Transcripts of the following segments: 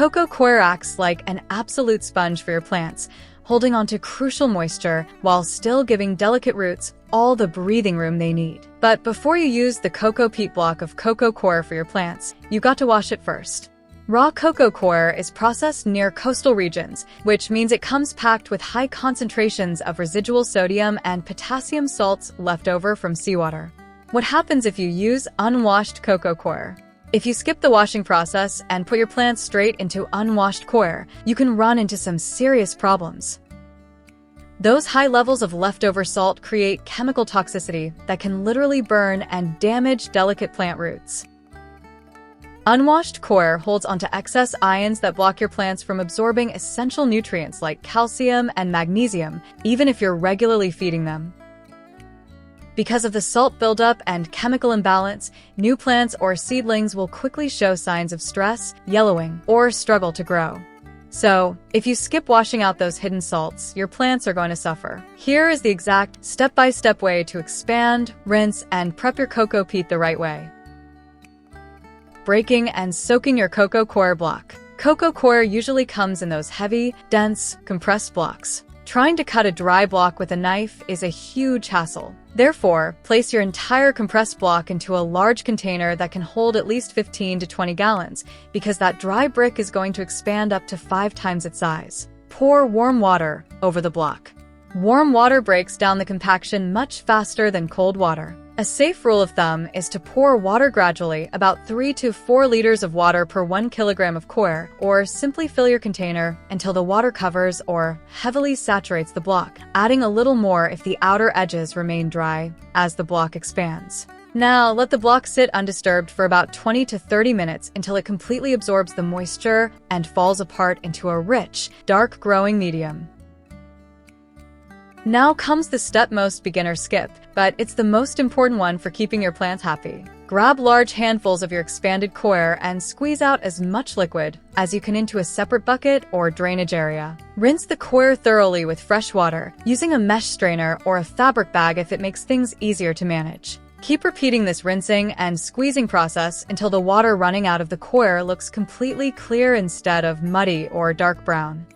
Coco Coir acts like an absolute sponge for your plants, holding onto crucial moisture while still giving delicate roots all the breathing room they need. But before you use the Cocopeat block of Coco Coir for your plants, you got to wash it first. Raw Coco Coir is processed near coastal regions, which means it comes packed with high concentrations of residual sodium and potassium salts left over from seawater. What happens if you use unwashed Coco Coir? If you skip the washing process and put your plants straight into unwashed coir, you can run into some serious problems. Those high levels of leftover salt create chemical toxicity that can literally burn and damage delicate plant roots. Unwashed coir holds onto excess ions that block your plants from absorbing essential nutrients like calcium and magnesium, even if you're regularly feeding them. Because of the salt buildup and chemical imbalance, new plants or seedlings will quickly show signs of stress, yellowing, or struggle to grow. So, if you skip washing out those hidden salts, your plants are going to suffer. Here is the exact step-by-step way to expand, rinse, and prep your Cocopeat the right way. Breaking and soaking your Coco Coir block. Coco Coir usually comes in those heavy, dense, compressed blocks. Trying to cut a dry block with a knife is a huge hassle. Therefore, place your entire compressed block into a large container that can hold at least 15 to 20 gallons, because that dry brick is going to expand up to 5 times its size. Pour warm water over the block. Warm water breaks down the compaction much faster than cold water. A safe rule of thumb is to pour water gradually, about 3 to 4 liters of water per 1 kilogram of coir, or simply fill your container until the water covers or heavily saturates the block, adding a little more if the outer edges remain dry as the block expands. Now, let the block sit undisturbed for about 20 to 30 minutes until it completely absorbs the moisture and falls apart into a rich, dark growing medium. Now comes the step most beginners skip, but it's the most important one for keeping your plants happy. Grab large handfuls of your expanded coir and squeeze out as much liquid as you can into a separate bucket or drainage area. Rinse the coir thoroughly with fresh water, using a mesh strainer or a fabric bag if it makes things easier to manage. Keep repeating this rinsing and squeezing process until the water running out of the coir looks completely clear instead of muddy or dark brown.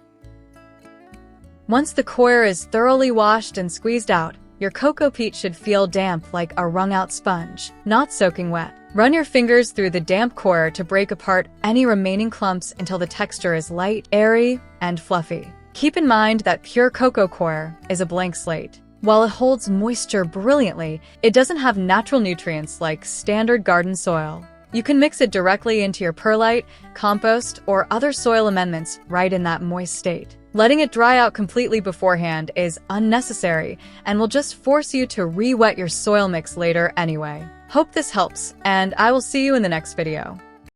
Once the coir is thoroughly washed and squeezed out, your Cocopeat should feel damp like a wrung-out sponge, not soaking wet. Run your fingers through the damp coir to break apart any remaining clumps until the texture is light, airy, and fluffy. Keep in mind that pure Coco Coir is a blank slate. While it holds moisture brilliantly, it doesn't have natural nutrients like standard garden soil. You can mix it directly into your perlite, compost, or other soil amendments right in that moist state. Letting it dry out completely beforehand is unnecessary and will just force you to re-wet your soil mix later anyway. Hope this helps, and I will see you in the next video.